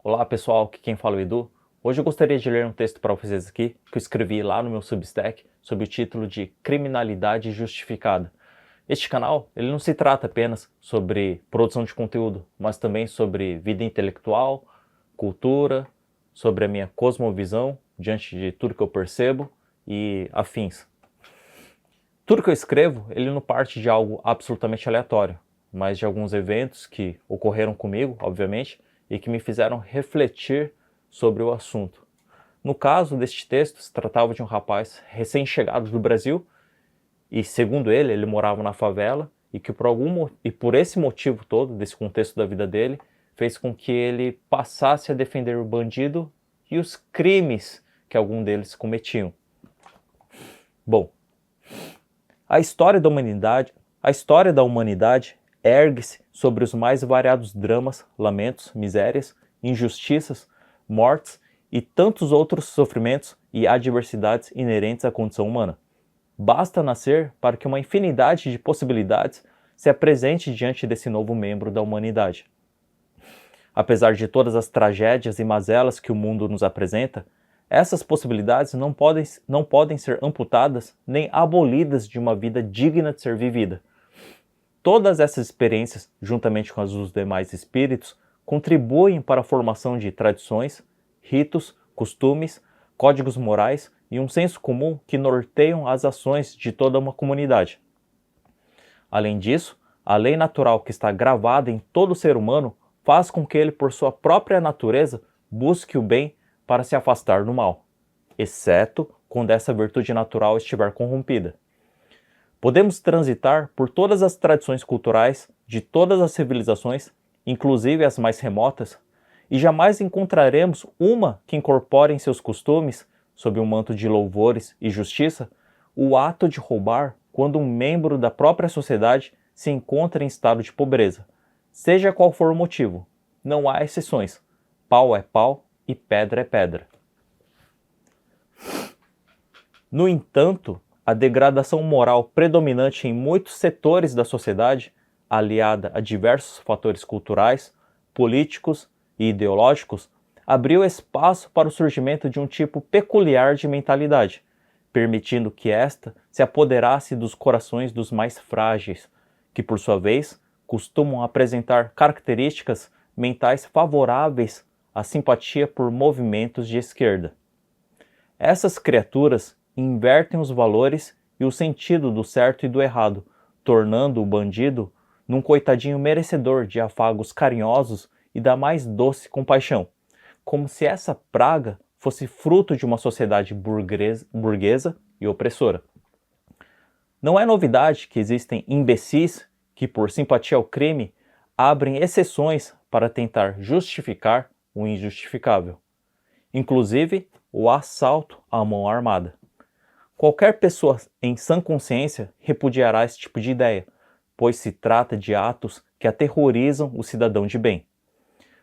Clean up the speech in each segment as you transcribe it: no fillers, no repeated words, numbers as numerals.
Olá pessoal, aqui quem fala é o Edu. Hoje eu gostaria de ler um texto para vocês aqui, que eu escrevi lá no meu Substack, sob o título de Criminalidade Justificada. Este canal, ele não se trata apenas sobre produção de conteúdo, mas também sobre vida intelectual, cultura, sobre a minha cosmovisão diante de tudo que eu percebo e afins. Tudo que eu escrevo, ele não parte de algo absolutamente aleatório, mas de alguns eventos que ocorreram comigo, obviamente, e que me fizeram refletir sobre o assunto. No caso deste texto, se tratava de um rapaz recém-chegado do Brasil e, segundo ele morava na favela e que por esse motivo todo, desse contexto da vida dele, fez com que ele passasse a defender o bandido e os crimes que algum deles cometiam. Bom, a história da humanidade ergue-se sobre os mais variados dramas, lamentos, misérias, injustiças, mortes e tantos outros sofrimentos e adversidades inerentes à condição humana. Basta nascer para que uma infinidade de possibilidades se apresente diante desse novo membro da humanidade. Apesar de todas as tragédias e mazelas que o mundo nos apresenta, essas possibilidades não podem ser amputadas nem abolidas de uma vida digna de ser vivida. Todas essas experiências, juntamente com as dos demais espíritos, contribuem para a formação de tradições, ritos, costumes, códigos morais e um senso comum que norteiam as ações de toda uma comunidade. Além disso, a lei natural que está gravada em todo ser humano faz com que ele, por sua própria natureza, busque o bem para se afastar do mal, exceto quando essa virtude natural estiver corrompida. Podemos transitar por todas as tradições culturais de todas as civilizações, inclusive as mais remotas, e jamais encontraremos uma que incorpore em seus costumes, sob um manto de louvores e justiça, o ato de roubar quando um membro da própria sociedade se encontra em estado de pobreza. Seja qual for o motivo, não há exceções. Pau é pau e pedra é pedra. No entanto, a degradação moral predominante em muitos setores da sociedade, aliada a diversos fatores culturais, políticos e ideológicos, abriu espaço para o surgimento de um tipo peculiar de mentalidade, permitindo que esta se apoderasse dos corações dos mais frágeis, que por sua vez costumam apresentar características mentais favoráveis à simpatia por movimentos de esquerda. Essas criaturas invertem os valores e o sentido do certo e do errado, tornando o bandido num coitadinho merecedor de afagos carinhosos e da mais doce compaixão, como se essa praga fosse fruto de uma sociedade burguesa e opressora. Não é novidade que existem imbecis que, por simpatia ao crime, abrem exceções para tentar justificar o injustificável, inclusive o assalto à mão armada. Qualquer pessoa em sã consciência repudiará esse tipo de ideia, pois se trata de atos que aterrorizam o cidadão de bem.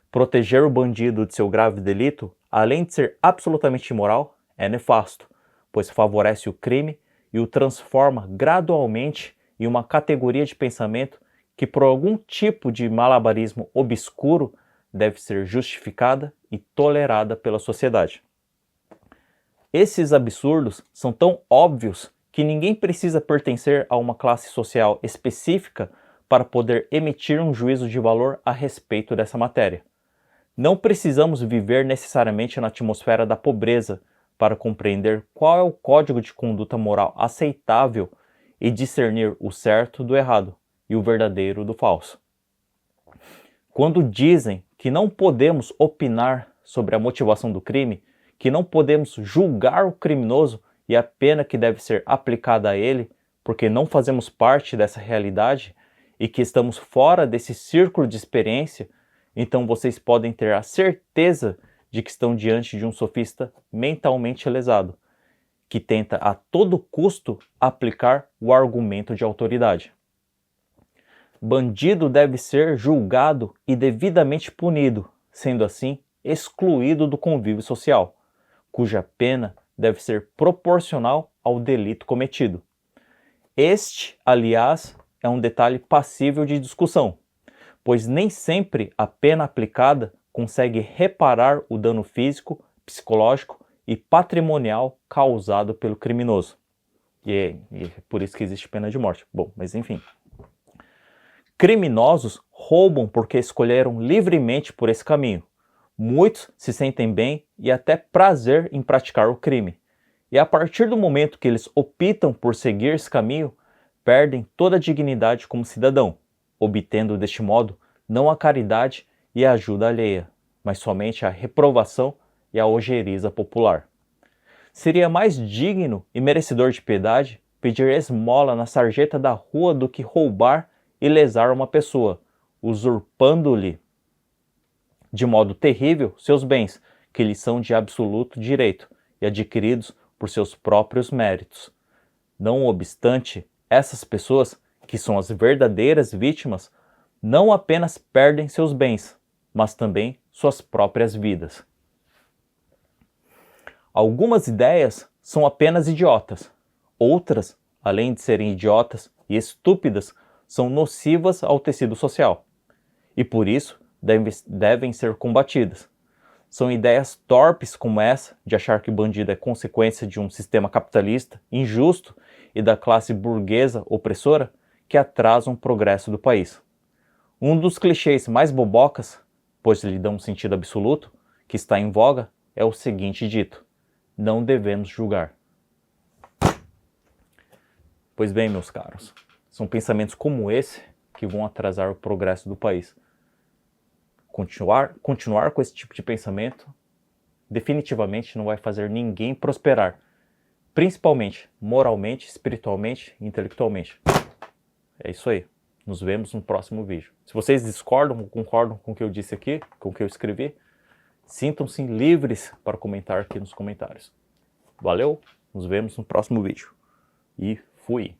Proteger o bandido de seu grave delito, além de ser absolutamente imoral, é nefasto, pois favorece o crime e o transforma gradualmente em uma categoria de pensamento que, por algum tipo de malabarismo obscuro, deve ser justificada e tolerada pela sociedade. Esses absurdos são tão óbvios que ninguém precisa pertencer a uma classe social específica para poder emitir um juízo de valor a respeito dessa matéria. Não precisamos viver necessariamente na atmosfera da pobreza para compreender qual é o código de conduta moral aceitável e discernir o certo do errado e o verdadeiro do falso. Quando dizem que não podemos opinar sobre a motivação do crime, que não podemos julgar o criminoso e a pena que deve ser aplicada a ele, porque não fazemos parte dessa realidade e que estamos fora desse círculo de experiência, então vocês podem ter a certeza de que estão diante de um sofista mentalmente lesado, que tenta a todo custo aplicar o argumento de autoridade. Bandido deve ser julgado e devidamente punido, sendo assim excluído do convívio social, cuja pena deve ser proporcional ao delito cometido. Este, aliás, é um detalhe passível de discussão, pois nem sempre a pena aplicada consegue reparar o dano físico, psicológico e patrimonial causado pelo criminoso. E é por isso que existe pena de morte. Bom, mas enfim. Criminosos roubam porque escolheram livremente por esse caminho. Muitos se sentem bem e até prazer em praticar o crime. E a partir do momento que eles optam por seguir esse caminho, perdem toda a dignidade como cidadão, obtendo deste modo não a caridade e a ajuda alheia, mas somente a reprovação e a ojeriza popular. Seria mais digno e merecedor de piedade pedir esmola na sarjeta da rua do que roubar e lesar uma pessoa, usurpando-lhe de modo terrível seus bens, que lhe são de absoluto direito e adquiridos por seus próprios méritos. Não obstante, essas pessoas, que são as verdadeiras vítimas, não apenas perdem seus bens, mas também suas próprias vidas. Algumas ideias são apenas idiotas. Outras, além de serem idiotas e estúpidas, são nocivas ao tecido social. E por isso devem ser combatidas. São ideias torpes como essa, de achar que o bandido é consequência de um sistema capitalista injusto e da classe burguesa opressora, que atrasam o progresso do país. Um dos clichês mais bobocas, pois lhe dão um sentido absoluto, que está em voga, é o seguinte dito: não devemos julgar. Pois bem, meus caros, são pensamentos como esse que vão atrasar o progresso do país. Continuar com esse tipo de pensamento definitivamente não vai fazer ninguém prosperar, principalmente moralmente, espiritualmente e intelectualmente. É isso aí. Nos vemos no próximo vídeo. Se vocês discordam ou concordam com o que eu disse aqui, com o que eu escrevi, sintam-se livres para comentar aqui nos comentários. Valeu, nos vemos no próximo vídeo. E fui!